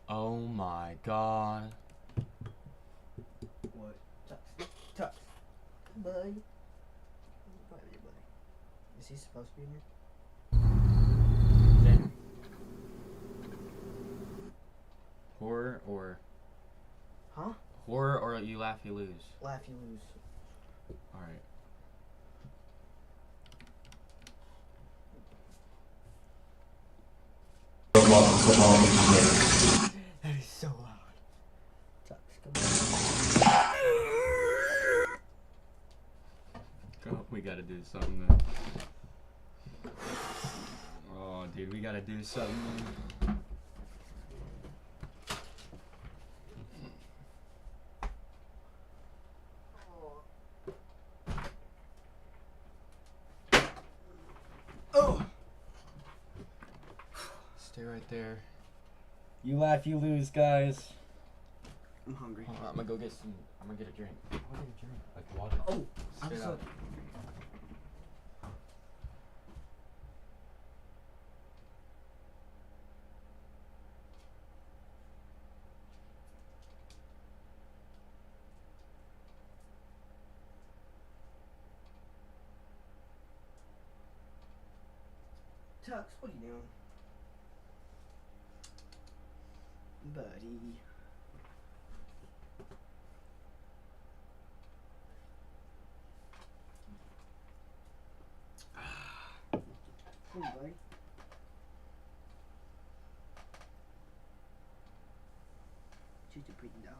Oh my god. What? Tux. Buddy. What, buddy? Is he supposed to be in here? Then horror or horror or you laugh you lose. Laugh you lose. All right. That is so loud. Tux, come on. We gotta do something then. Oh, dude, we gotta do something. Oh! Stay right there. You laugh, you lose, guys. I'm hungry. Hold on, I'm gonna go get some. I'm gonna get a drink. I'm gonna get a drink, like water. Oh, I'm Straight so. up. Tux, what are you doing? Buddy. Hey, buddy. She's a pretty dog.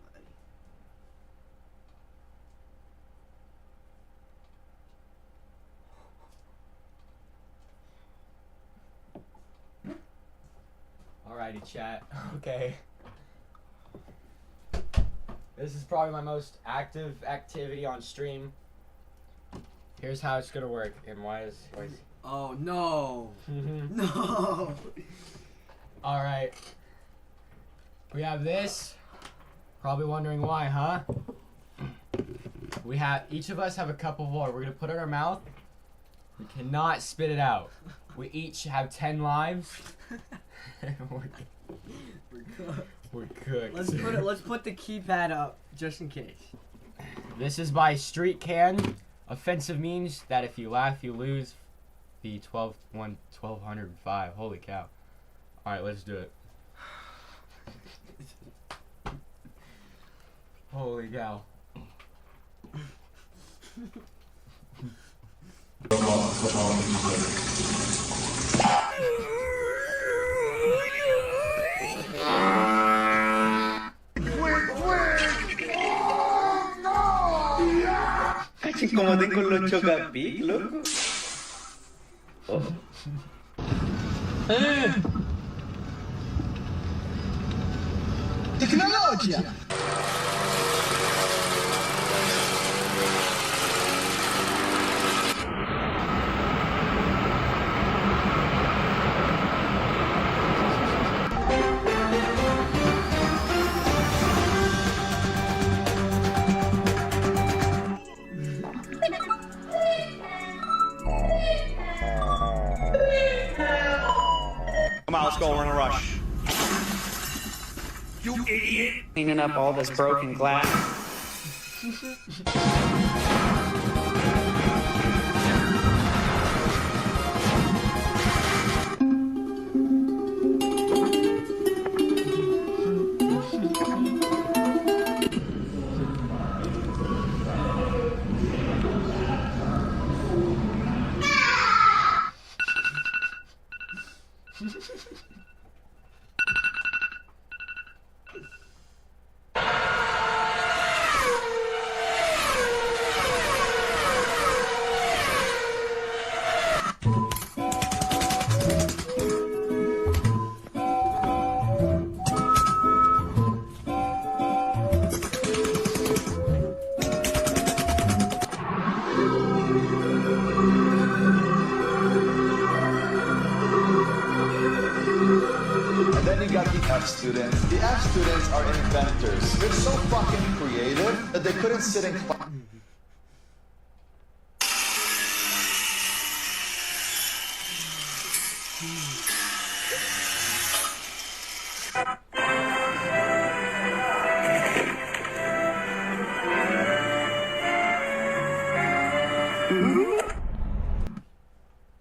Buddy. Alrighty, chat. Okay. This is probably my most active activity on stream. Here's how it's gonna work. And why is Oh no! No! Alright. We have this. Probably wondering why, huh? We have each of us have a cup of water. We're gonna put it in our mouth. We cannot spit it out. We each have 10 lives. We're cooked. Let's put the keypad up just in case. This is by Street Can. Offensive means that if you laugh, you lose. The 1205. Holy cow! All right, let's do it. Holy cow! Casi como tengo los chocapic, loco. Oh. Tecnologia! Come on, let's go. We're in a rush. You idiot! Cleaning up all this broken glass. And then you got the F students. The F students are inventors. They're so fucking creative that they couldn't sit in class.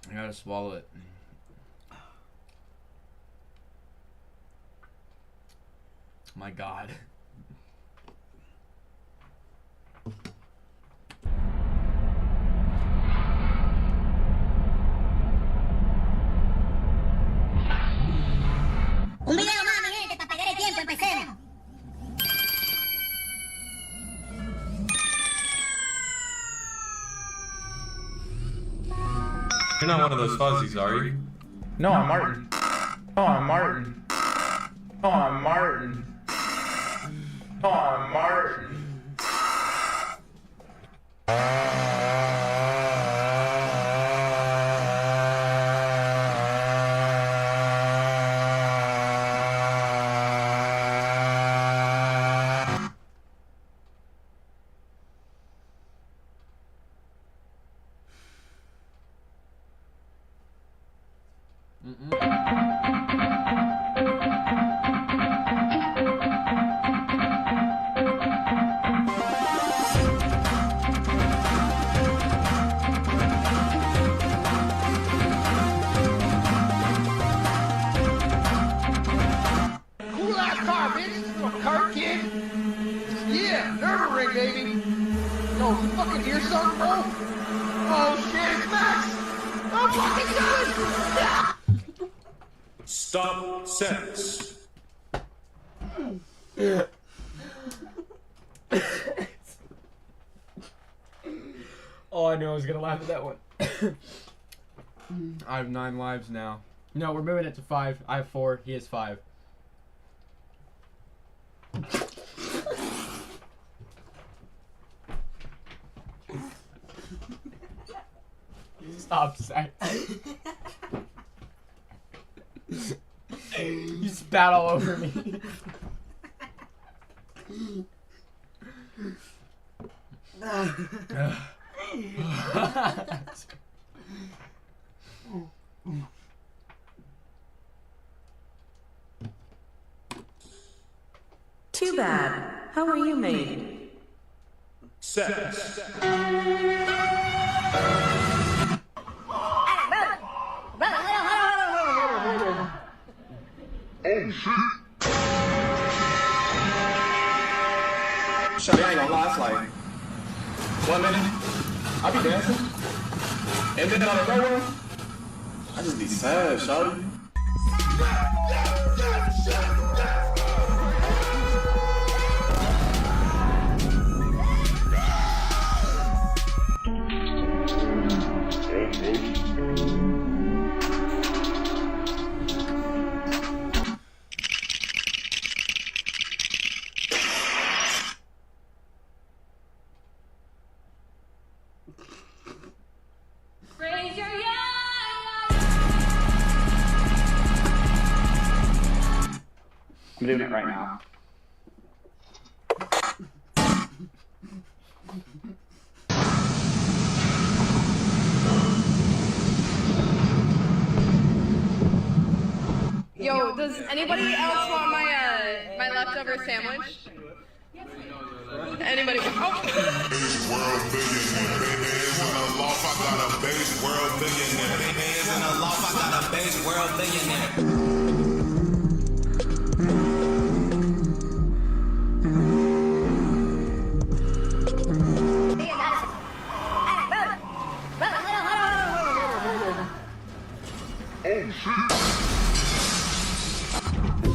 I gotta swallow it. My God. Un video más, mi gente, para pegar el tiempo, empecemos. You're not one of those fuzzies, are you? No, I'm Martin. No, I'm Martin. No, I'm Martin. No, I'm Martin. Cool ass car, bitch. Little car kid. Yeah, Nürburgring, baby. Yo, you fucking hear something, bro? Oh shit, it's Max. Oh fucking god. Stop sex. Oh, I knew I was gonna laugh at that one. I have 9 lives now. No, we're moving it to 5. I have 4. He has 5. Stop sex. You spat all over me. Too bad. How are you made? Sex. Shawty, I ain't gonna lie, it's like 1 minute, I be dancing, and then out of nowhere, I just be sad, shawty. Raise your I'm doing it right now. Yo, does anybody else want my leftover sandwich? Anybody? Oh.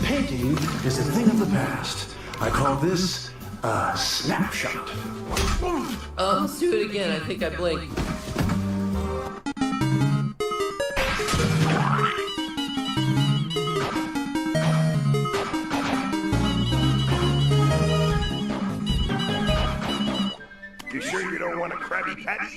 Painting is a thing of the past. I call this a snapshot. Let's do it again. I think I blinked. You sure you don't want a Krabby Patty?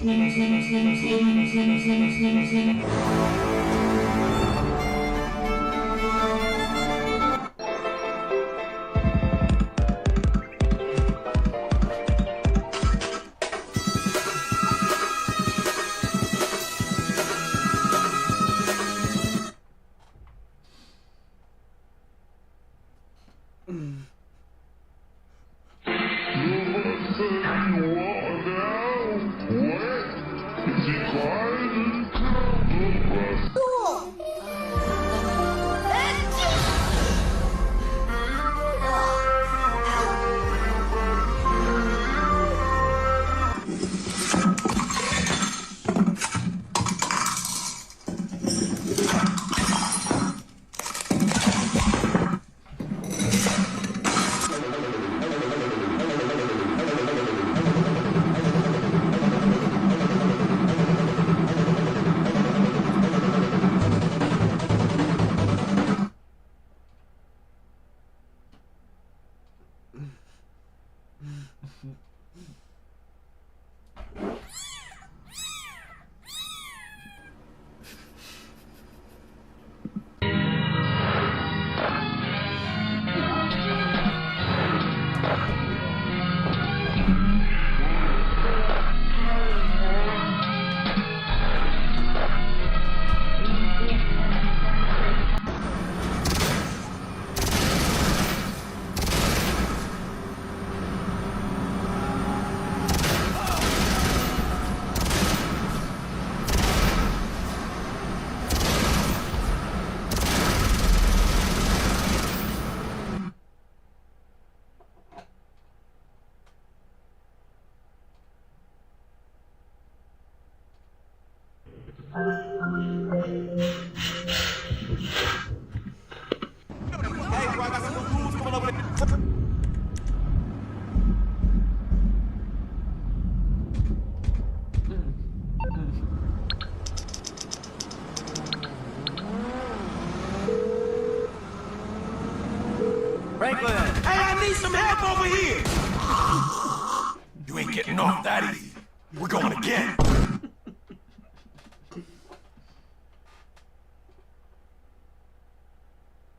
Franklin! Hey, I need some help over here! You ain't getting off that easy. We're going again.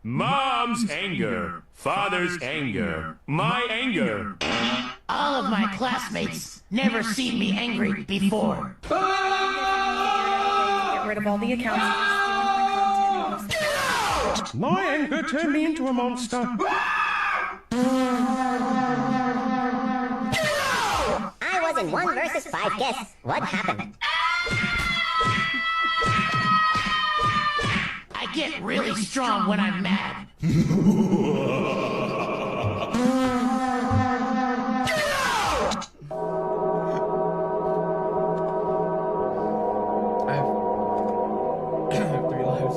Mom's anger, father's anger, my anger. All of my classmates never seen me angry before. Get rid of all the accounts. My anger turned me into a monster. I was in 1 versus 5. Guess what happened? I get really strong when I'm mad. I have 3 lives.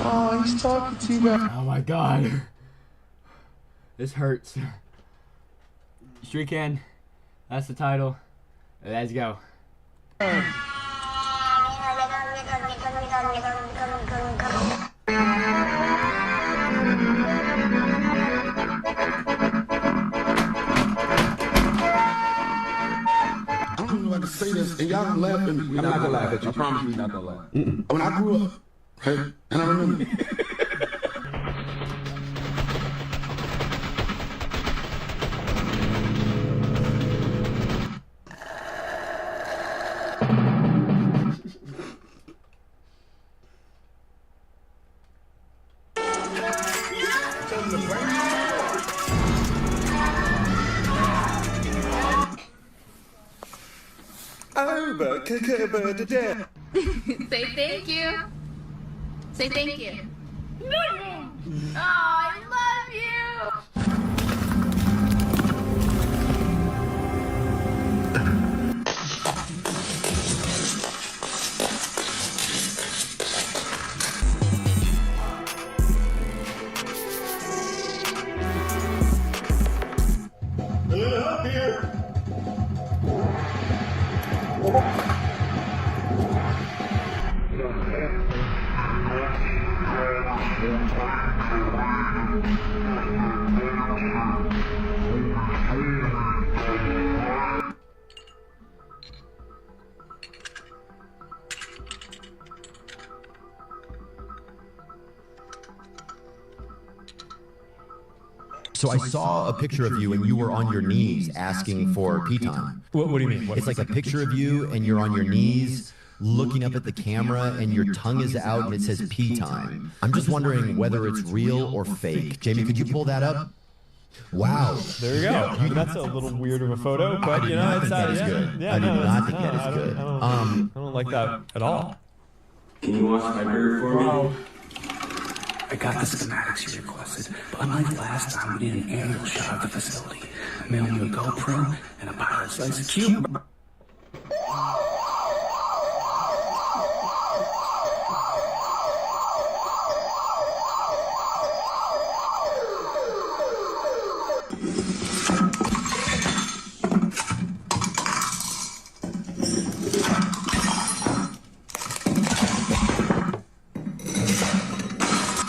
Oh, he's talking to you. Oh my god. This hurts. Street Can. That's the title. Let's go. I don't know if I can say this, and y'all can laugh at me. I'm not gonna laugh at you. I promise you, not gonna laugh. When I grew up, right, and I remember. Say thank you. Say thank you. Oh, I love you. Up here. So I saw a picture of you and you were on your knees asking for pee time. What do you mean? It's like a picture of you and you're on your knees looking up at the camera and your tongue is out and it says pee time. I'm just wondering whether it's real or fake. Jamie, could you pull that up? Wow. There you go. That's a little weird of a photo, but you know, it's that is good. I did not think that is good. I don't like that at all. Can you wash my beard for me? I got the schematics you requested, but unlike last time, we need an aerial shot of the facility. Mail you a GoPro and a pilot's license. Cube.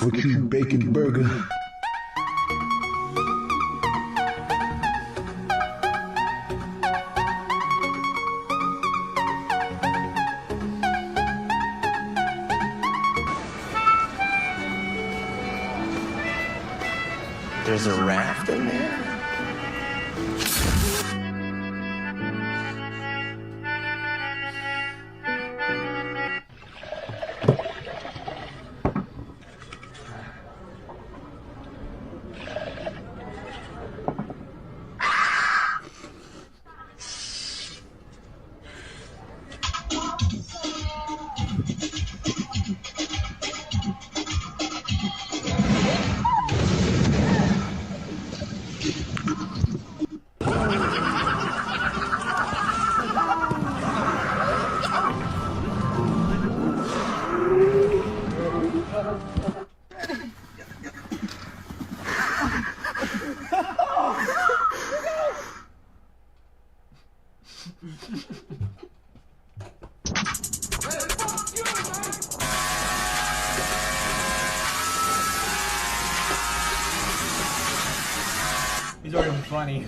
What you bacon burger? There's a raft in there? These aren't even funny.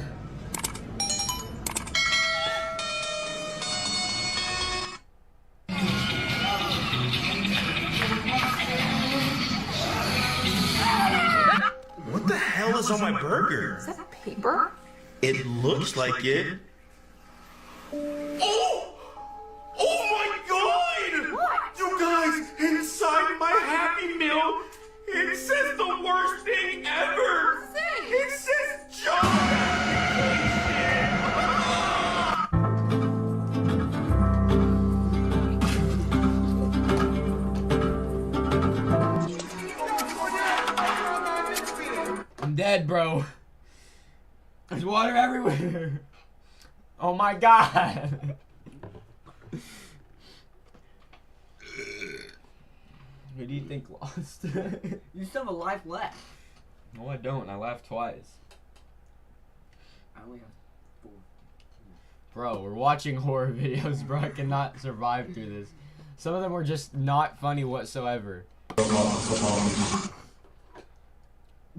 What the hell is on my burger? Is that paper? It looks like it. Oh! Oh my god! What? You guys, inside my Happy Meal, it says the worst thing ever! What's it? It says job application! I'm dead, bro. There's water everywhere. Oh my god. Who do you think lost? You still have a life left. No, I don't. I laughed twice. I only have 4. Bro, we're watching horror videos, bro. I cannot survive through this. Some of them were just not funny whatsoever.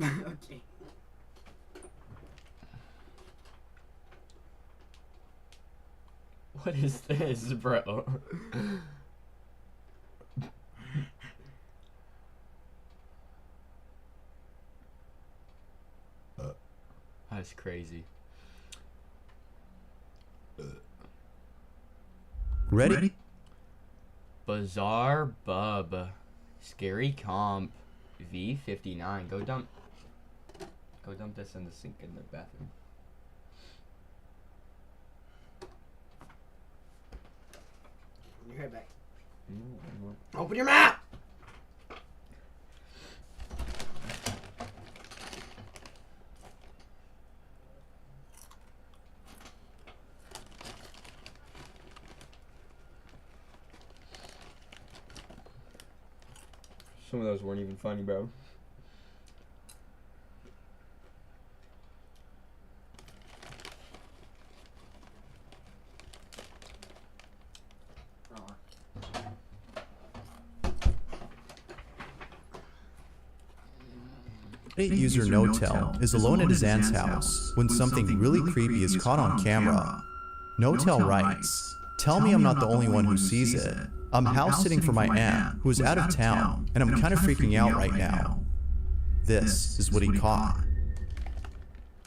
Okay. What is this, bro? That's crazy. Ready? Bizarre Bub. Scary Comp. V59. Go dump this in the sink in the bathroom. Your head back. Mm-hmm. Open your mouth! Some of those weren't even funny, bro. User NoTel is alone at his aunt's house when something really creepy is caught on camera. NoTel writes, "Tell me I'm not the only one who sees it. I'm house sitting for my aunt who is out of town and I'm kind of freaking out right now." This is what he caught.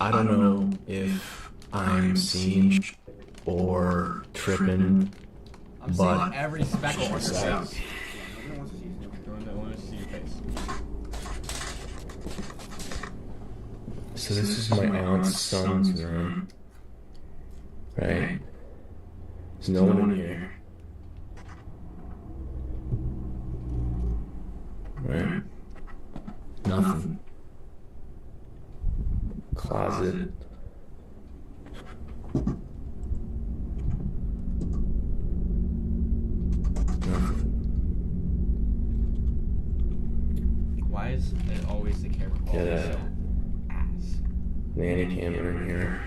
I don't know if I'm seeing or tripping, I'm but seeing every speckle on your it's face. like- I want to see your face. So this is my aunt's son's room, right? There's no one in here, right? Nothing. Closet. Nothing. Why is it always the camera quality Yeah. so ass? Nanny camera in here.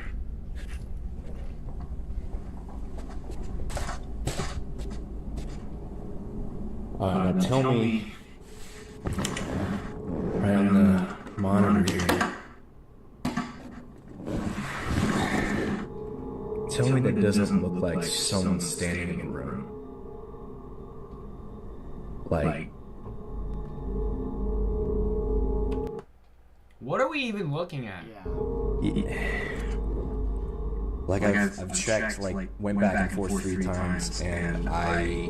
Now tell me, right on the monitor here, tell me that doesn't look like someone standing in the room. Like, What are we even looking at? Like I've checked, like went back and forth 3 times, and I.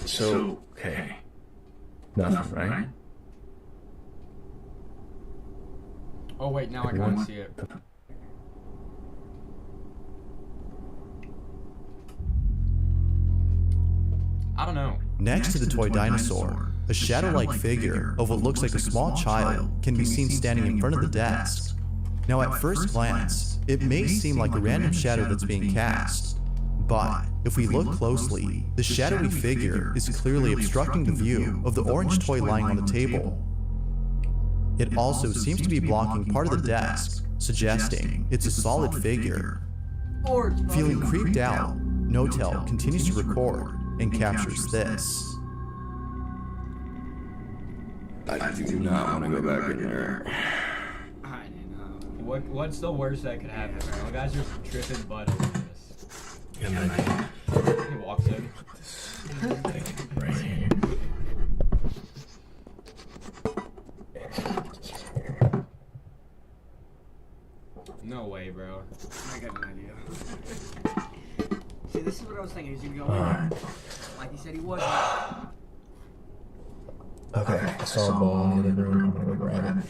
so, okay. Nothing, right? Oh wait, now I can't see it. I don't know. Next to the toy dinosaur, a shadow-like figure of what looks like a small child can be seen standing in front of the desk. Now at first glance, it may seem like a random shadow that's being cast, But if we look closely, the shadowy figure is clearly obstructing the view of the orange toy lying on the table. It also seems to be blocking part of the desk, suggesting it's a solid figure. Feeling creeped out, Notel continues to record and captures this. I do not want to go back in there. What's the worst that could happen, man? The guy's just tripping butt over this. And then He walks in. right here. No way, bro. I got an idea. See, this is what I was thinking. He's gonna go Alright. like he said he was. Okay, I saw a ball in the other room. I'm gonna go grab it.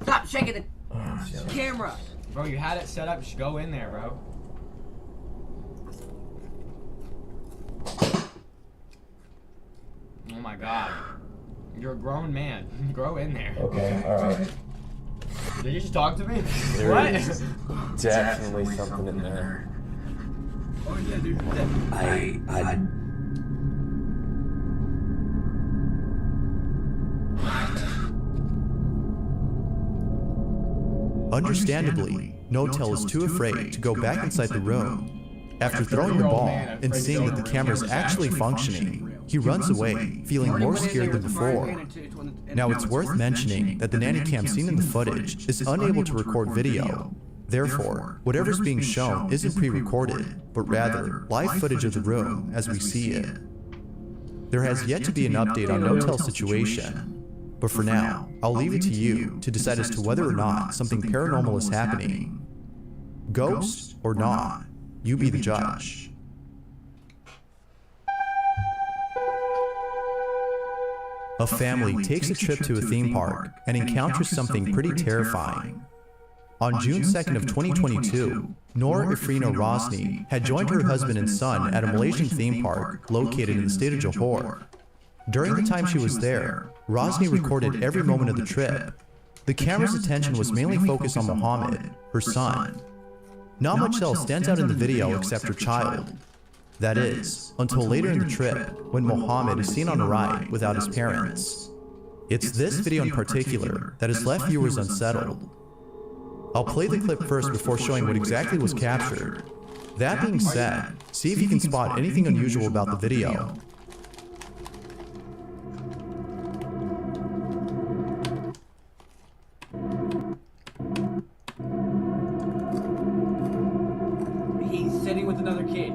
Stop shaking the camera. Bro, you had it set up. Just go in there, bro. Oh my god. You're a grown man. Grow in there. Okay, alright. Did you just talk to me? There What? is definitely something in there. Oh yeah, dude. I Understandably, Notel is too afraid to go back inside the room. After throwing the ball and seeing that the camera is actually functioning, he runs away, feeling more scared than before. Now it's worth mentioning that the nanny cam seen in the footage is unable to record video. Therefore, whatever's being shown isn't pre-recorded, but rather live footage of the room as we see it. There has yet to be an update on Notel's situation. But for now, I'll leave it to you to decide as to whether or not something paranormal is happening. Ghost or not, you be the judge. A family takes a trip to a theme park and encounters something pretty terrifying. On June 2nd of 2022, Noor Ifrino Rosni had joined her husband and son at a Malaysian theme park located in the state of Johor. During the time she was there, Rosni recorded every moment of the trip. The camera's attention was mainly focused on Mohammed, her son. Not much else stands out in the video except her child. That is, until later in the trip, when Mohammed is seen on a ride without his parents. It's this video in particular that has left viewers unsettled. I'll play the clip first before showing what exactly was captured. That being said, see if you can spot anything unusual about the video. He's sitting with another kid.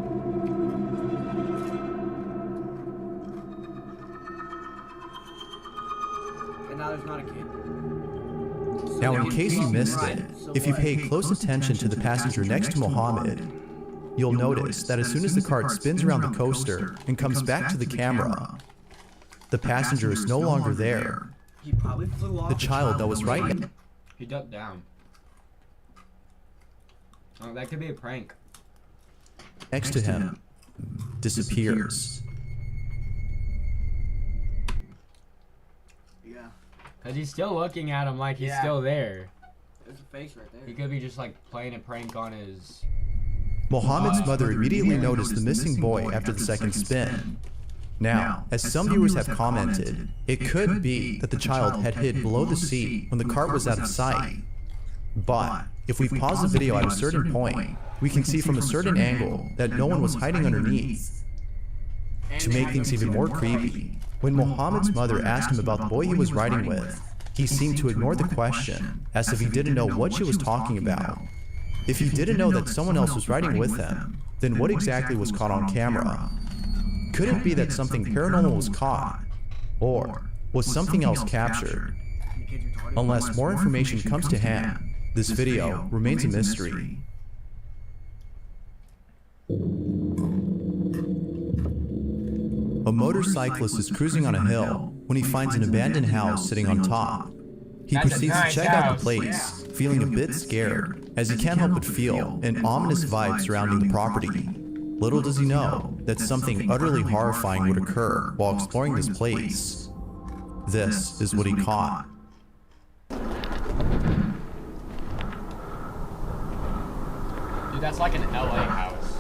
And now there's not a kid. Now, in case you missed it, if you pay close attention to the passenger next to Mohammed, you'll notice that as soon as the cart spins around the coaster and comes back to the camera, the passenger is no longer there. He probably flew off. The child that was right He ducked down. Oh, that could be a prank. next to him disappears. Yeah. Cause he's still looking at him like he's still there. There's a face right there. He could be just like playing a prank on his... Mohammed's mother immediately noticed the missing boy after the second spin. Now, as some viewers have commented, it could be that the child had hid below the seat when the cart was out of sight. But if we pause the video at a certain point, we can see from a certain angle that no one was hiding underneath. To make things even more creepy, when Mohammed's mother asked him about the boy he was riding with, he seemed to ignore the question, as if he didn't know what she was talking about. If he didn't know that someone else was riding with him, then what exactly was caught on camera? Could it be that something paranormal was caught? Or was something else captured? Unless more information comes to hand, this video remains a mystery. A motorcyclist is cruising on a hill when he finds an abandoned house sitting on top. He That's a proceeds nice to check out house. the place, feeling a bit scared, as he can't help but feel an ominous vibe surrounding the property. Little does he know that something utterly horrifying would occur while exploring this place. This is what he caught. Dude, that's like an LA house.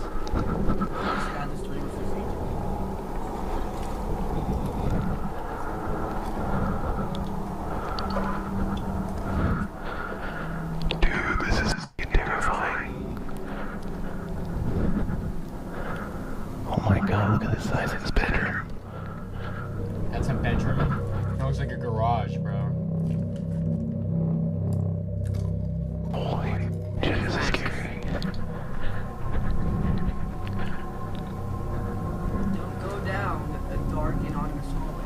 Dude, this is f***ing terrifying. Oh my god, look at the size of this bedroom. That's a bedroom. It looks like a garage, bro. Holy shit, this is scary. Don't go down a dark and ominous hallway.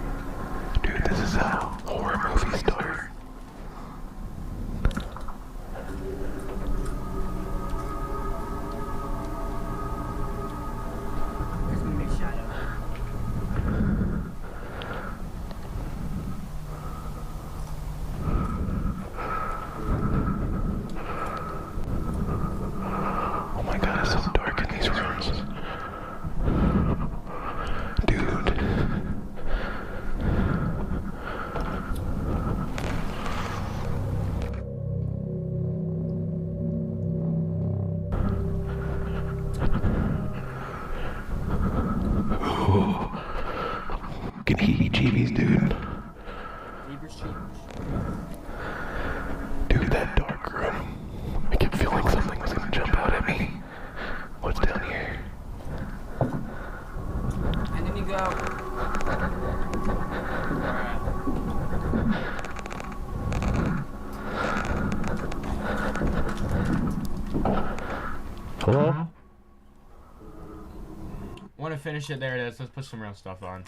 Dude, this is how horror movies start. There's gonna be a shadow. Oh my god, it's so dark in these rooms. Dude. Ooh. Fucking heebie-jeebies, dude. Dude, that dark room. I kept feeling something was gonna jump out at me. What's down here? And then you go. Hello? Want to finish it? There it is. Let's put some real stuff on.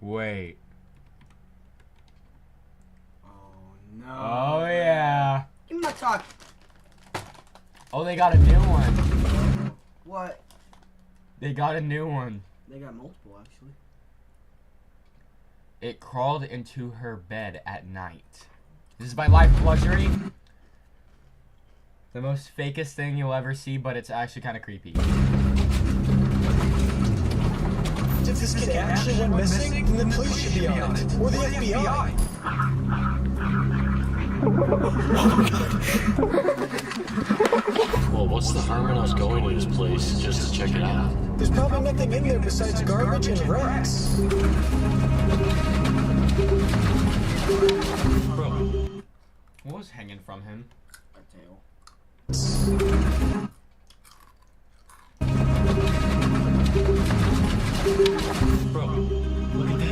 Wait. No. Oh yeah. Give me my talk. Oh, they got a new one. What? They got a new one. They got multiple, actually. It crawled into her bed at night. This is my life of luxury. The most fakest thing you'll ever see, but it's actually kind of creepy. If this kid actually went missing, then the police should be on it. Or the FBI. Well, what's the harm in us going to this place just to check it out? There's probably nothing in there besides garbage and wrecks. Bro, what was hanging from him? A tail. Bro, look at that.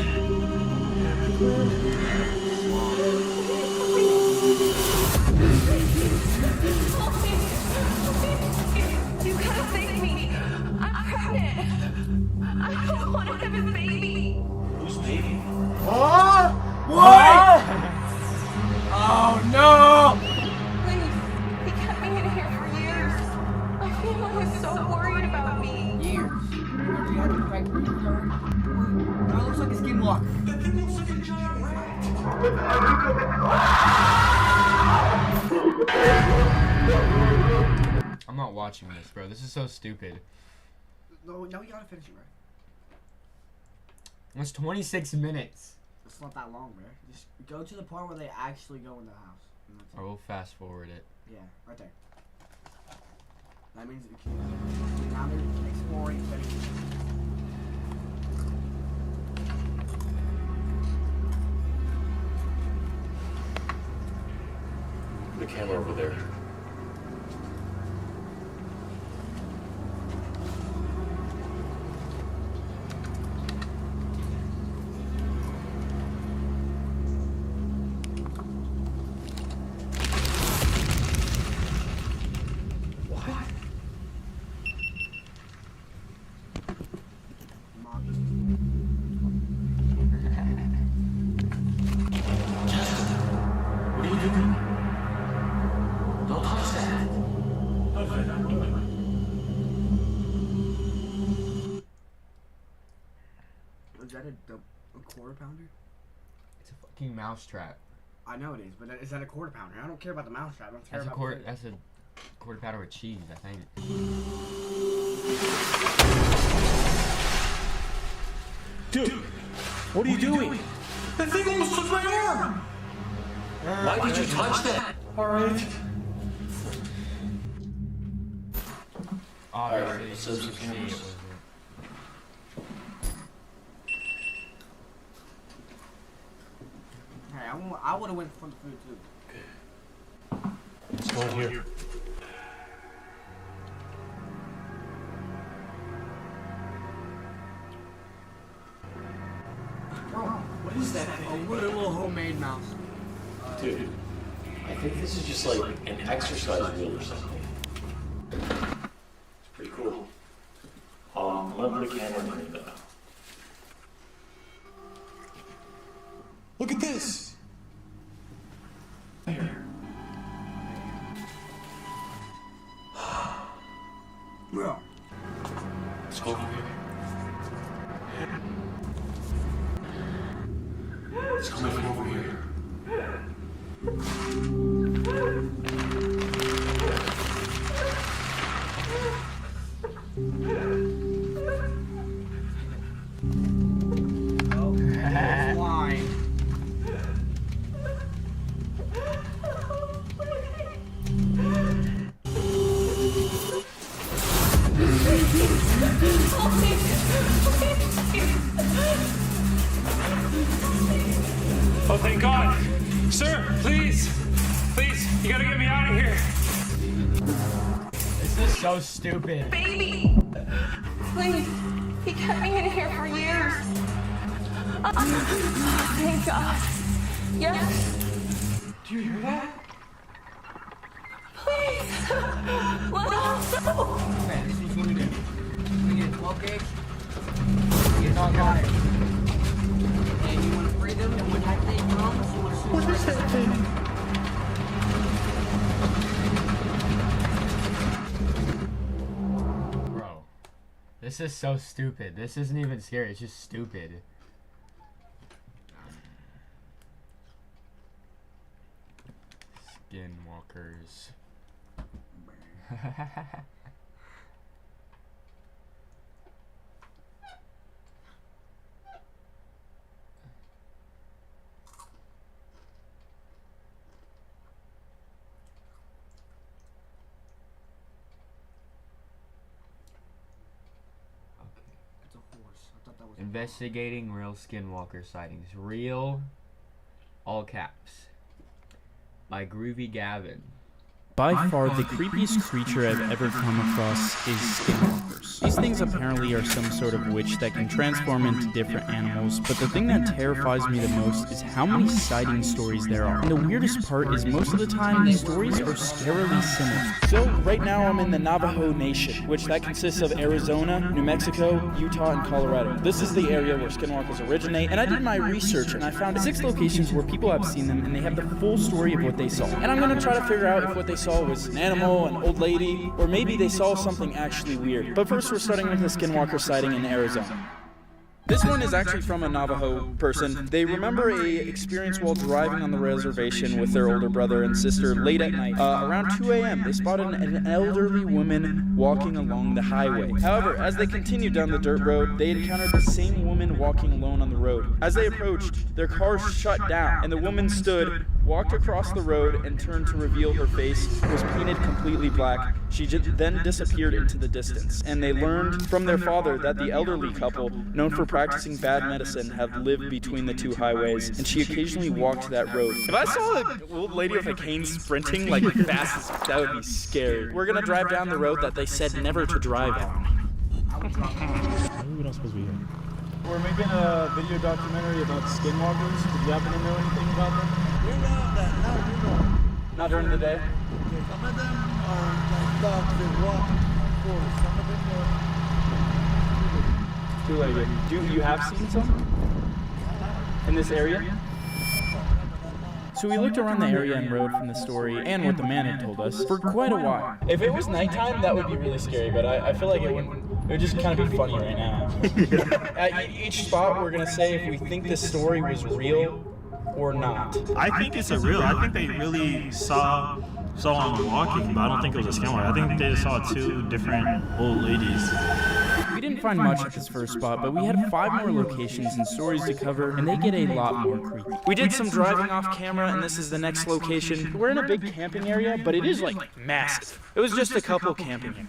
You gotta save me. I'm pregnant. I don't want to have a baby. Who's baby? What? Oh no! Please, he kept me in here for years. My family was so worried about me. Years. You had to fight for her. No, it looks like a skinwalker. That thing looks like a giant rat. I'm not watching this, bro. This is so stupid. No, now we gotta finish it, right? It's 26 minutes. It's not that long, bro. Just go to the part where they actually go in the house. And that's it. I will fast forward it. Yeah, right there. That means it can, now they're exploring. The camera over there. What are you doing? Don't touch that. Was that a quarter pounder? It's a fucking mousetrap. I know it is, but is that a quarter pounder? I don't care about the mousetrap. I don't care That's a about quarter. the That's a quarter pounder with cheese, I think. Dude, what are you doing? That thing almost took my arm! Why did you touch that? Alright. Obviously, so some cameras. Hey, I would have went for the food too. Let's go in here. What is that thing? A little homemade mouse. Dude, I think this is just like an exercise wheel or something. It's pretty cool. I'm gonna put a camera in it though. Look at this! Here. Bro. Let's go over here. It's coming from over here. Oh, it's flying. Oh, thank God! Sir, please! Please, you gotta get me out of here! This is so stupid. Baby! Please, he kept me in here for years. Oh, thank God. Yes. Do you hear that? Please. Let us go. Man, this is what we do. We get 12 gauge. Get all got it. And you want to free them, and when that thing comes, you want to shoot. What is that thing? Bro, this is so stupid. This isn't even scary. It's just stupid. Skinwalkers. It's a horse. I thought that was Investigating real skinwalker sightings. Real, all caps. By Groovy Gavin. By far, the creepiest creature I've ever come across is skinwalkers. These things apparently are some sort of witch that can transform into different animals, but the thing that terrifies me the most is how many sighting stories there are. And the weirdest part is most of the time, these stories are scarily similar. So, right now I'm in the Navajo Nation, which that consists of Arizona, New Mexico, Utah, and Colorado. This is the area where skinwalkers originate, and I did my research and I found 6 locations where people have seen them and they have the full story of what they saw. And I'm gonna try to figure out if what they saw was an animal, an old lady, or maybe they saw something actually weird. But first we're starting with a skinwalker sighting in Arizona. This one is actually from a Navajo person. They remember a experience while driving on the reservation with their older brother and sister late at night. Around 2 a.m., they spotted an elderly woman walking along the highway. However, as they continued down the dirt road, they encountered the same woman walking alone on the road. As they approached, their car shut down, and the woman stood, walked across the road, and turned to reveal her face was painted completely black. She then disappeared into the distance, and they learned from their father that the elderly couple, known for practicing bad medicine, have lived between the 2 highways, and she occasionally walked that road. If I saw an old lady with a cane sprinting like fast as that would be scary. We're gonna drive down the road that they said never to drive on. We're not supposed to be here. We're making a video documentary about skinwalkers. Did you happen to know anything about them? We know that now, you know. Not during the day? Some of them are like dogs that walk on forest. Some of them are Two-legged. Do you have seen some? In this area? So we looked around the area and rode from the story and what the man had told us for quite a while. If it was nighttime, that would be really scary, but I feel like it would just kind of be funny right now. At each spot, we're going to say if we think this story was real or not? I think it's a real. I think they really saw him walking, but I don't think it was a skinwalker. I think they saw two different old ladies. We didn't find much at this first spot, but we had 5 more locations and stories to cover, and they get a lot more creepy. We did some driving off camera, and this is the next location. We're in a big camping area, but it is like massive. It was just a couple camping here.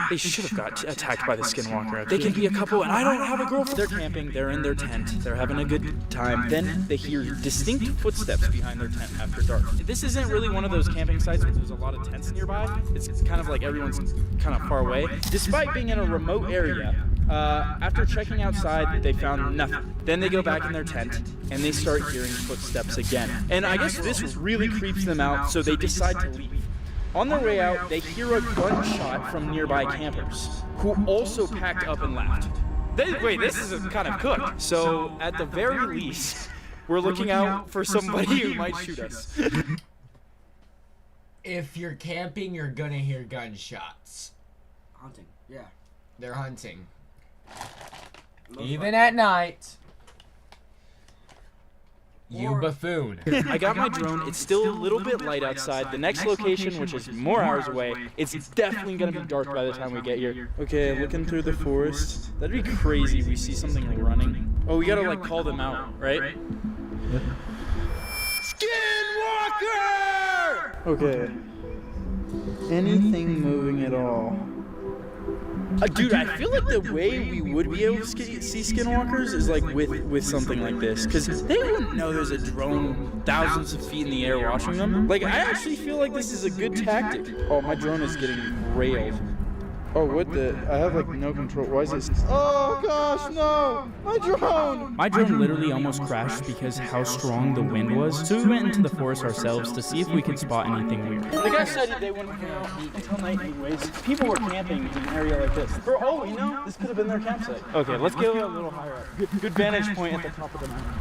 They should have got attacked by the skinwalker. They can be a couple, and I don't have a girlfriend. They're camping, they're in their tent, they're having a good time. Then they hear distinct footsteps behind their tent after dark. This isn't really one of those camping sites where there's a lot of tents nearby. It's kind of like everyone's kind of far away. Despite being in a remote area, after checking outside, they found nothing. Then they go back in their tent, and they start hearing footsteps again. And I guess this really creeps them out, so they decide to leave. On their way out, they hear a gunshot from nearby campers, who also packed up and left. Wait, this is kind of cooked. So, at the very least, we're looking out for somebody who might shoot us. If you're camping, you're gonna hear gunshots. Hunting, yeah. They're hunting. Even at night. You buffoon. I got my drone. It's still a little bit light outside. The next location, which is more hours away, it's definitely going to be dark by the time we get here. Okay, looking through the forest. That'd be crazy if we see something running. Oh, we got to like call them out, right? Skinwalker! Okay. Anything moving at all? Dude, I feel like the way we would be able to see skinwalkers is like with something like this, because they wouldn't know there's a drone thousands of feet in the air watching them. Like, I actually feel like this is a good tactic. Oh, my drone is getting railed. Oh, what the? I have like no control. Why is this? Oh gosh, no! My drone! My drone literally almost crashed because how strong the wind was. So we went into the forest ourselves to see if we could spot anything weird. The guy said they wouldn't come out until night anyways. People were camping in an area like this. For all we know, this could have been their campsite. Okay, let's go a little higher up. Good vantage point at the top of the mountain.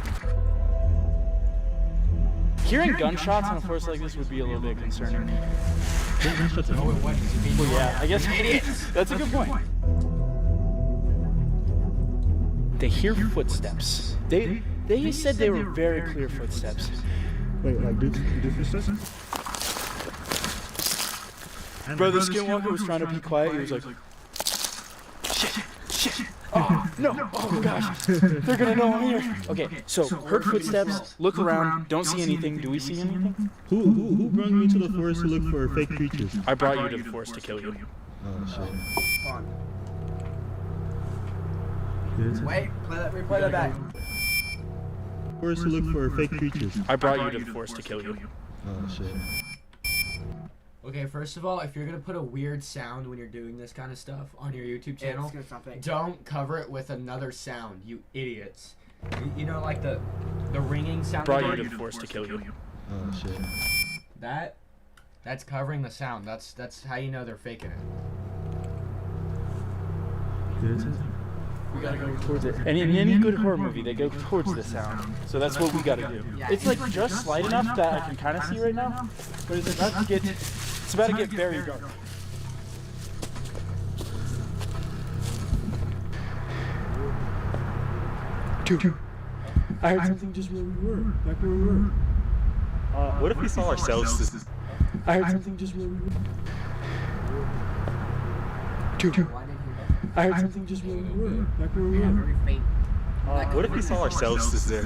Hearing gunshots in a forest like this would be a little bit concerning. Well, yeah, I guess that's a good point. They hear footsteps. They said they were very clear footsteps. Wait, like did footsteps? Bro, the skinwalker was trying to be quiet. He was like, shit. Oh, no. Oh, gosh. They're gonna know I'm here. Okay, so heard footsteps, look around, don't see anything. Do we see anything? Who brought me to the forest to look for fake creatures? I brought you to the forest to kill you. Oh, shit. Wait, replay that back. Forest to look for fake creatures. I brought you to the forest to kill you. Oh, shit. Okay, first of all, if you're gonna put a weird sound when you're doing this kind of stuff on your YouTube channel, don't cover it with another sound, you idiots. You know, like the ringing sound. Brought you to the forest to kill you. Oh shit. That's covering the sound. That's how you know they're faking it. We gotta go towards it. And in any good horror movie, they go towards the sound. So that's what we gotta do. It's like just slight enough that I can kind of see right now, but it's about to get very dark. Dude, I heard something just where we were, back where we were. What if we saw ourselves? I heard something just where we were. Dude, I heard something just where we were, back where we were. What if we saw ourselves just there?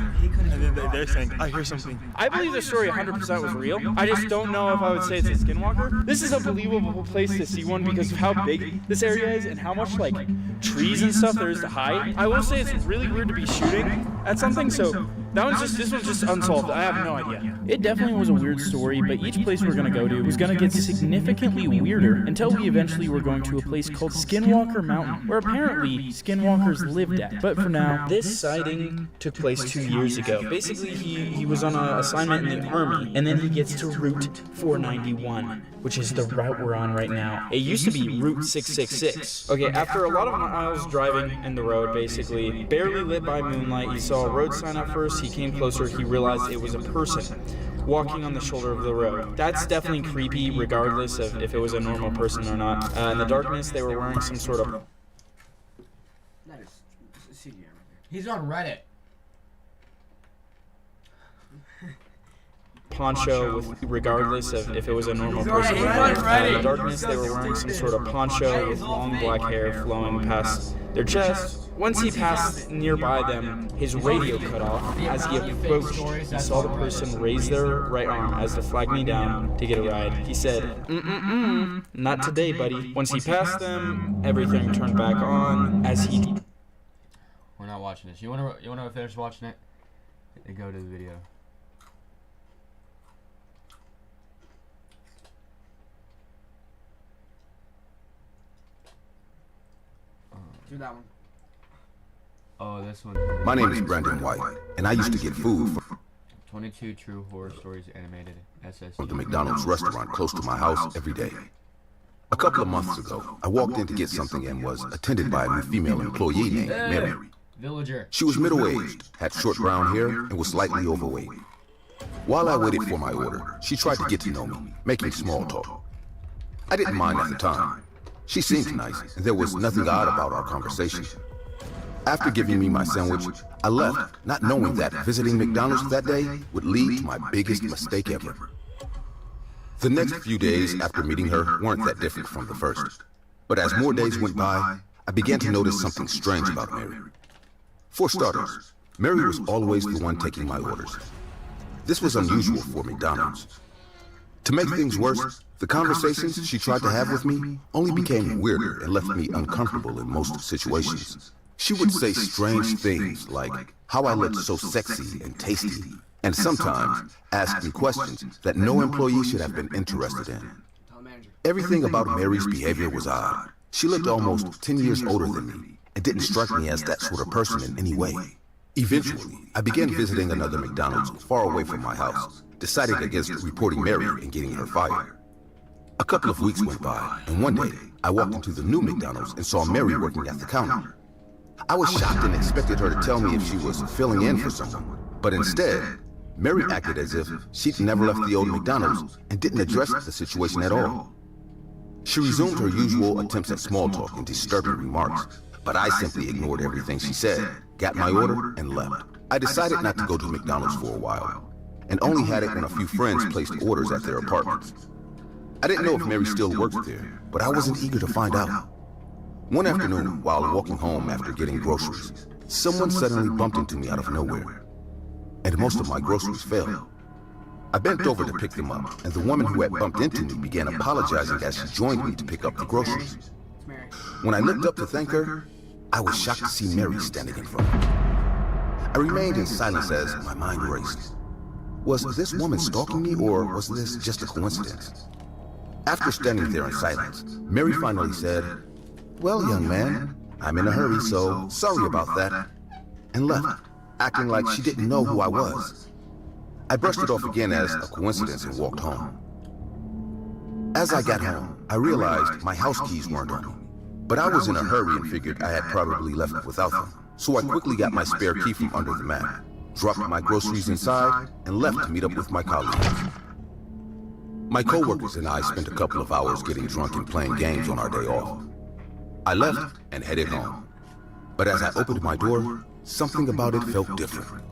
And then they're saying, I hear something. I believe the story 100% was real. I just don't know if I would say it's a skinwalker. This is a believable place to see one because of how big this area is and how much like trees and stuff there is to hide. I will say it's really weird to be shooting at something, so this one's just unsolved. I have no idea. It definitely was a weird story, but each place we're gonna go to was gonna get significantly weirder until we eventually were going to a place called Skinwalker Mountain, where apparently skinwalkers lived at. But for now, this sighting took place 2 years ago. Basically, he was on an assignment in the army, and then he gets to Route 491, which is the route we're on right now. It used to be Route 666. Okay, after a lot of miles driving in the road, basically, barely lit by moonlight, he saw a road sign at first. He came closer, he realized it was a person walking on the shoulder of the road. That's definitely creepy, regardless of if it was a normal person or not. In the darkness, they were wearing some sort of... That is CGI right there. He's on Reddit. poncho regardless of if it was a normal person. In the darkness, they were wearing some sort of poncho with long black hair flowing past their chest. Once he passed nearby them, his radio cut off. As he approached, he saw the person raise their right arm as to flag me down to get a ride. He said, not today, buddy. Once he passed them, everything turned back on as he... We're not watching this. You wanna finish watching it? And go to the video. Do that one. Oh, this one. My name is Brandon White, and I used to get food from 22 True Horror Stories Animated SS. the McDonald's restaurant close to my house every day. A couple of months ago, I walked in to get something and was attended by a female employee named Mary. Villager. She was middle-aged, had short brown hair, and was slightly overweight. While I waited for my order, she tried to get to know me, making small talk. I didn't mind at the time. She seemed nice, and there was nothing odd about our conversation. After giving me my sandwich, I left, not knowing that visiting McDonald's that day would lead to my biggest mistake ever. The next few days after meeting her weren't that different from the first. But as more days went by, I began to notice something strange about Mary. For starters, Mary was always the one taking my orders. This was unusual for McDonald's. To make things worse, the conversations she tried to have with me only became weirder and left me uncomfortable in most situations. She would say strange things like how I looked so sexy and tasty, and sometimes ask me questions that no employee should have been interested in. Everything about Mary's behavior was odd. She looked almost 10 years older than me and didn't strike me as that sort of person in any way. Eventually, I began visiting another McDonald's far away from my house, deciding against reporting Mary and getting her fired. A couple of weeks went by, and one day, I walked into the new McDonald's and saw Mary working at the counter. I was shocked and expected her to tell me if she was filling in for someone, but instead, Mary acted as if she'd never left the old McDonald's and didn't address the situation at all. She resumed her usual attempts at small talk and disturbing remarks, but I simply ignored everything she said, got my order, and left. I decided not to go to McDonald's for a while, and only had it when a few friends placed orders at their apartments. I didn't know if Mary still worked there, but I wasn't eager to find out. One afternoon, while walking home after getting groceries, someone suddenly bumped into me out of nowhere, and most of my groceries fell. I bent over to pick them up, and the woman who had bumped into me began apologizing as she joined me to pick up the groceries. When I looked up to thank her, I was shocked to see Mary standing in front of me. I remained in silence as my mind raced. Was this woman stalking me, or was this just a coincidence? After standing there in silence, Mary finally said, "Well, young man, I'm in a hurry, so sorry about that," and left, acting like she didn't know who I was. I brushed it off again as a coincidence and walked home. As I got home, I realized my house keys weren't on me, but I was in a hurry and figured I had probably left without them, so I quickly got my spare key from under the mat, dropped my groceries inside, and left to meet up with my colleagues. My coworkers and I spent a couple of hours getting drunk and playing games on our day off. I left and headed home. But as I opened my door, something about it felt different.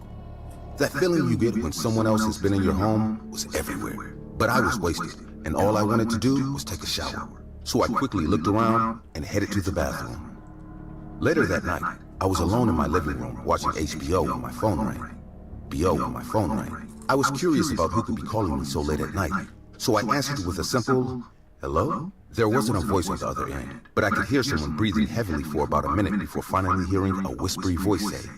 That feeling you get when someone else has been in your home was everywhere. But I was wasted, and all I wanted to do was take a shower. So I quickly looked around and headed to the bathroom. Later that night, I was alone in my living room watching HBO when my phone rang. I was curious about who could be calling me so late at night, so I answered with a simple, "Hello?" There wasn't a voice on the other end, but I could hear someone breathing heavily for about a minute before finally hearing a whispery voice say,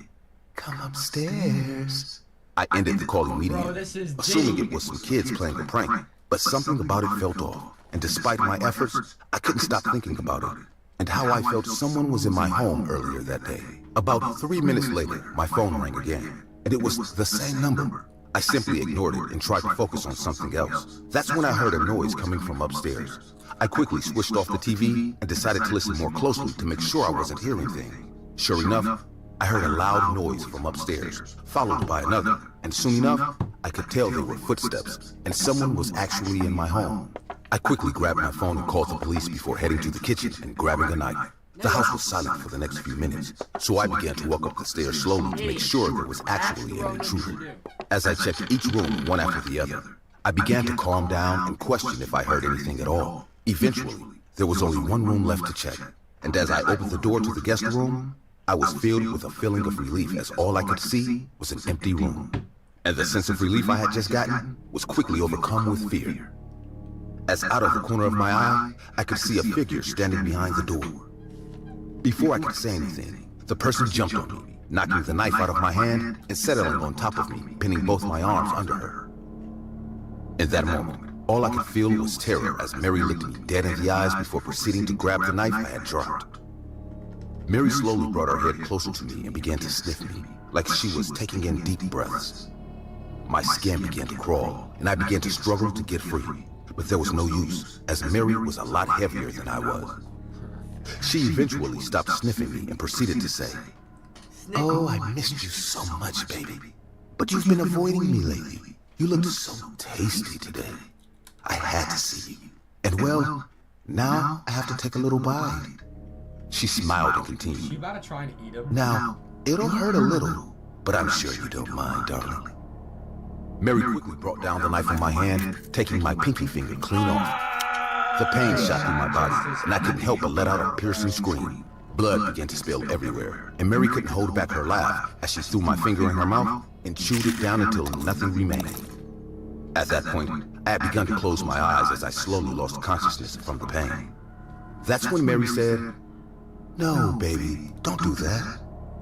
"Come upstairs." I ended the call immediately, assuming it was some kids playing a prank, but something about it felt off, and despite my efforts, I couldn't stop thinking about it, and how I felt someone was in my home earlier that day. About 3 minutes later, my phone rang again, and it was the same number. I simply ignored it and tried to focus on something else. That's when I heard a noise coming from upstairs. I quickly switched off the TV and decided to listen more closely to make sure I wasn't hearing things. Sure enough, I heard a loud noise from upstairs, followed by another, and soon enough, I could tell they were footsteps, and someone was actually in my home. I quickly grabbed my phone and called the police before heading to the kitchen and grabbing a knife. The house was silent for the next few minutes, so I began to walk up the stairs slowly to make sure there was actually an intruder. As I checked each room one after the other, I began to calm down and question if I heard anything at all. Eventually, there was only one room left to check, and as I opened the door to the guest room, I was filled with a feeling of relief as all I could see was an empty room. And the sense of relief I had just gotten was quickly overcome with fear. As out of the corner of my eye, I could see a figure standing behind the door. Before I could say anything, the person jumped on me, knocking the knife out of my hand and settling on top of me, pinning both my arms under her. In that moment, all I could feel was terror as Mary looked me dead in the eyes before proceeding to grab the knife I had dropped. Mary slowly brought her head closer to me and began to sniff me, like she was taking in deep breaths. My skin began to crawl, and I began to struggle to get free, but there was no use, as Mary was a lot heavier than I was. She eventually stopped sniffing me and proceeded to say, "Oh, I missed you so much, baby. But you've been avoiding me lately. You looked so tasty today. I had to see you. And well, now I have to take a little bite." She smiled and continued, She about to try and eat him. "Now, it'll hurt a little, but I'm sure you don't mind, darling." Mary quickly brought down the knife in my hand, taking my pinky finger clean off. The pain shot through my body, and I couldn't help but let out a piercing scream. Blood began to spill everywhere, and Mary couldn't hold back her laugh as she threw my finger in her mouth and chewed it down until nothing remained. At that point, I had begun to close my eyes as I slowly lost consciousness from the pain. That's when Mary said, "No, baby, don't do that.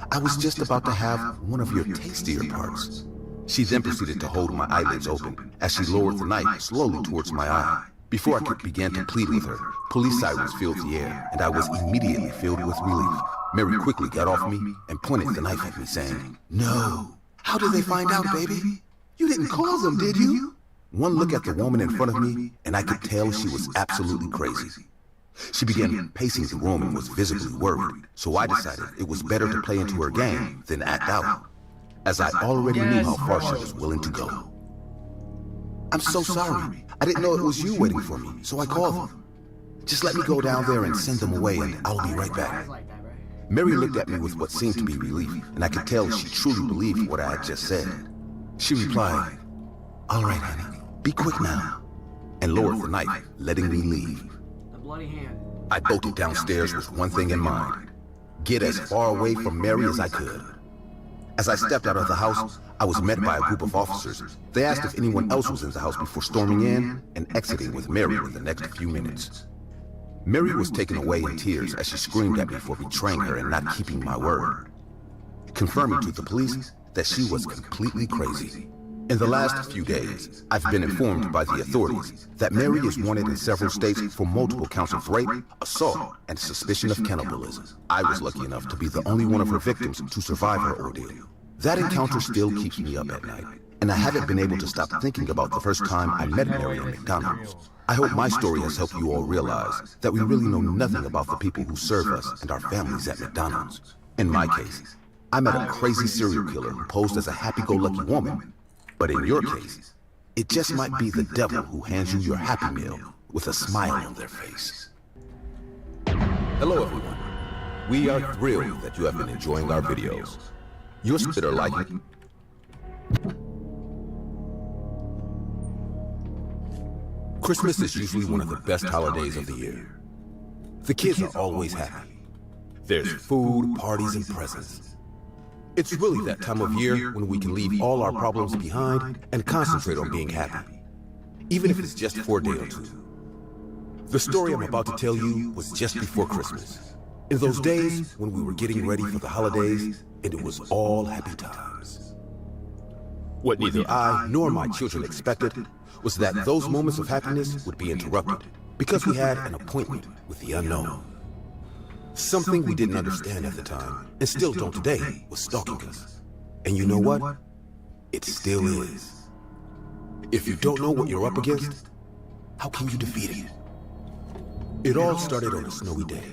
I was just about to have one of your tastier parts." She then proceeded to hold my eyelids open as she lowered the knife slowly towards my eye. Before I could begin to plead with her, police sirens filled the air, and I was immediately filled with relief. Mary quickly got off me and pointed the knife at me, saying, "No. How did they find out, baby? You didn't call them, did you?" One look at the woman in front of me, and I could tell she was absolutely crazy. She began pacing the room and was visibly worried, so I decided it was better to play into her game than act out, as I already knew how far she was willing to go. "I'm so sorry. I didn't know it was you waiting for me, so I called them. Just let me go down there and send them away, and I'll be right back." Mary looked at me with what seemed to be relief, and I could tell she truly believed what I had just said. She replied, "All right, honey, be quick now," and lowered the knife, letting me leave. The bloody hand. I bolted downstairs with one thing in mind: get as far away from Mary as I could. As I stepped out of the house, I was met by a group of officers. They asked if anyone else was in the house before storming in and exiting with Mary in the next few minutes. Mary was taken away in tears as she screamed at me for betraying her and not keeping my word, confirming to the police that she was completely crazy. In the last few days, I've been informed by the authorities that Mary is wanted in several states for multiple counts of rape, assault, and suspicion of cannibalism. I was lucky enough to be the only one of her victims to survive her ordeal. That encounter still keeps me up at night, and I haven't been able to stop thinking about the first time I met Mary at McDonald's. I hope my story has helped you all realize that we really know nothing about the people who serve us and our families at McDonald's. In my case, I met a crazy serial killer who posed as a happy-go-lucky woman. But in your case, it just might be the devil who hands you your Happy Meal with a smile on their face. Hello, everyone. We are thrilled that you have been enjoying our videos. Your spitter like it. Christmas is usually one of the best holidays of the year. The kids are always happy. There's food, parties, and presents. It's really that time of year when we can leave all our problems behind and concentrate on being happy, even if it's just for a day or two. The story I'm about to tell you was just before Christmas. In those days when we were getting ready for the holidays, and it was all happy times. What neither I nor my children expected was that those moments of happiness would be interrupted because we had an appointment with the unknown. Something we didn't understand at the time, and still don't today, was stalking us. And you know what? It still is. If you don't know what you're up against, how can you defeat it? It all started on a snowy day.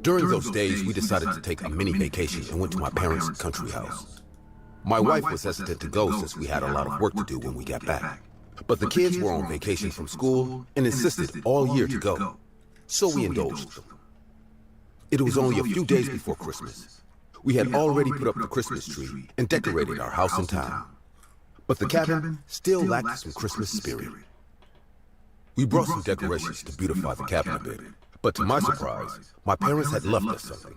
During those days, we decided to take a mini vacation and went to my parents' country house. My wife was hesitant to go since we had a lot of work to do when we got back. But the kids were on vacation from school and insisted all year to go, so we indulged them. It was only a few days before Christmas. We had already put up the Christmas tree and decorated our house in town. But the cabin still lacked some Christmas spirit. We brought some decorations to beautify the cabin a bit, but to my surprise, my parents had left us something.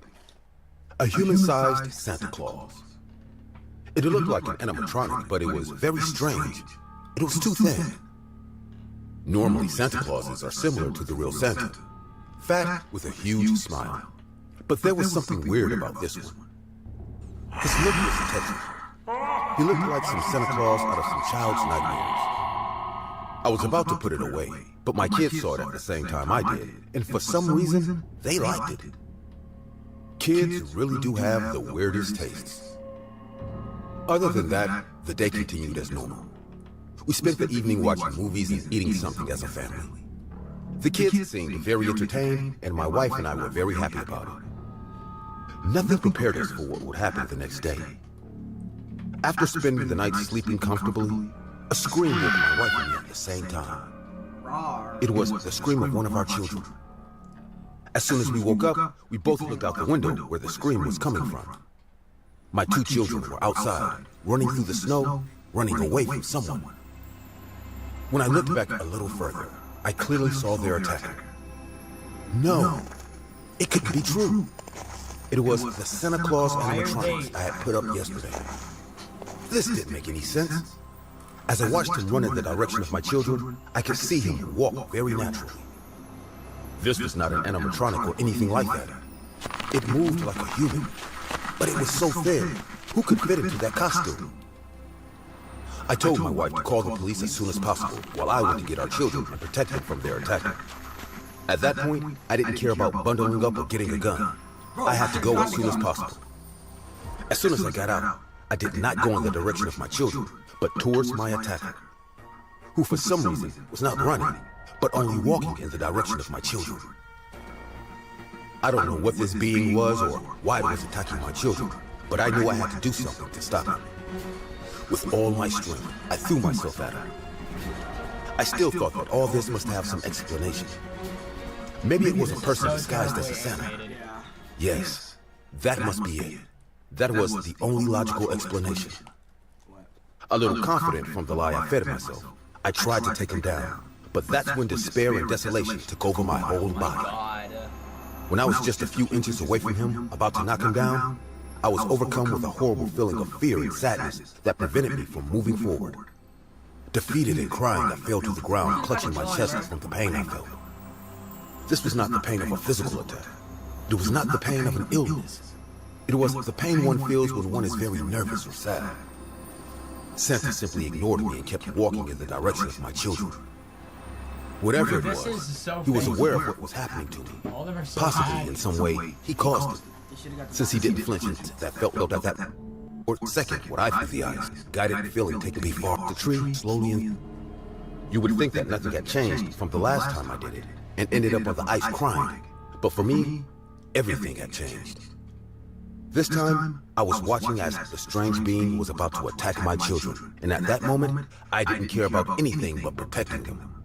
A human-sized Santa Claus. It looked like an animatronic, but it was very strange. It was too thin. Normally, Santa Clauses are similar to the real Santa, fat with a huge smile. But there was something weird about this one. His look was touching. He looked like some Santa Claus out of some child's nightmares. I was about to put it away, but my kids saw it at the same time I did, and for some reason, they liked it. Kids really do have the weirdest tastes. Other than that, the day continued as normal. We spent the evening watching movies and eating something as a family. The kids seemed very entertained, and my wife and I were very happy about it. Nothing prepared us for what would happen the next day. After spending the night sleeping comfortably, a scream woke my wife and me at the same time. It was the scream of one of our children. As soon as we woke up, we both looked out the window where the scream was coming from. My two children were outside, running through the snow, running away from someone. When I looked back a little further, I clearly saw their attacker. No, it couldn't be true. It was the Santa Claus animatronics I had put up yesterday. This didn't make any sense. As I watched him run in the direction of my children, I could see him walk very naturally. This was not an animatronic or anything like that. It moved like a human, but it was so thin. Who could fit into that costume? I told my wife to call the police as soon as possible while I went to get our children and protect them from their attacker. At that point, I didn't care about bundling up or getting a gun. I had to go as soon as possible. As soon as I got out, I did not go in the direction of my children, but towards my attacker, who for some reason was not running, but only walking in the direction of my children. I don't know what this being was or why it was attacking my children, but I knew I had to do something to stop it. With all my strength, I threw myself at her. I still thought that all this must have some explanation. Maybe it was a person disguised as a Santa. Yes, that must be it. That was the only logical explanation. A little confident from the lie I fed myself, I tried to take him down, but that's when despair and desolation took over my whole body. When I was just a few inches away from him, about to knock him down, I was overcome with a horrible feeling of fear and sadness that prevented me from moving forward. Defeated and crying, I fell to the ground, clutching my chest from the pain I felt. This was not the pain of a physical attack. It was not the pain of an illness. It was the pain one feels when one is very nervous or sad. Santa simply ignored me and kept walking in the direction of my children. Whatever it was, he was aware of what was happening to me. Possibly, in some way, he caused it. Since he didn't flinch and that felt at that or second, what I through the eyes, guided the feeling taking me far up the tree, slowly in. You would think that nothing had changed from the last time I did it, and ended up on the ice crying. But for me, everything had changed. This time, I was watching as the strange being was about to attack my children, and at that moment, I didn't care about anything but protecting them.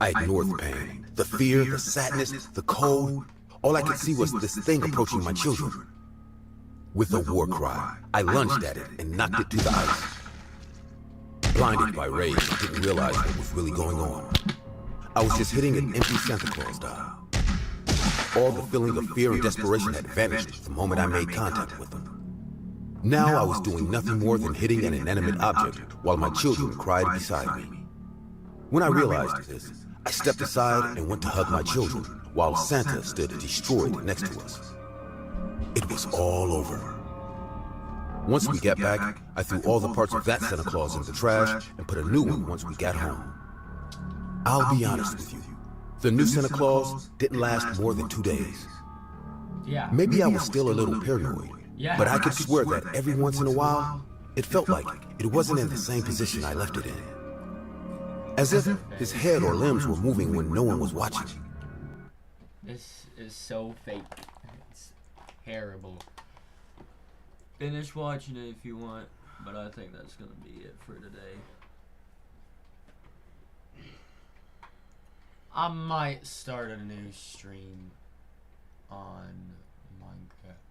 I ignored the pain, the fear, the sadness, the cold. All I could see was this thing approaching my children. With a war cry, I lunged at it and knocked it to the ice. Blinded by rage, I didn't realize what was really going on. I was just hitting an empty Santa Claus doll. All the feeling of fear and desperation had vanished the moment I made contact with them. Now I was doing nothing more than hitting an inanimate object while my children cried beside me. When I realized this, I stepped aside and went to hug my children while Santa stood destroyed next to us. It was all over. Once we got back, I threw all the parts of that Santa Claus in the trash and put a new one once we got home. I'll be honest with you. The new Santa Claus didn't last more than 2 days. Maybe I was still a little paranoid, but I could swear that every once in a while, it felt like it wasn't in the same position I left it in. As if his head or limbs were moving when no one was watching. This is so fake. It's terrible. Finish watching it if you want, but I think that's gonna be it for today. I might start a new stream on Minecraft.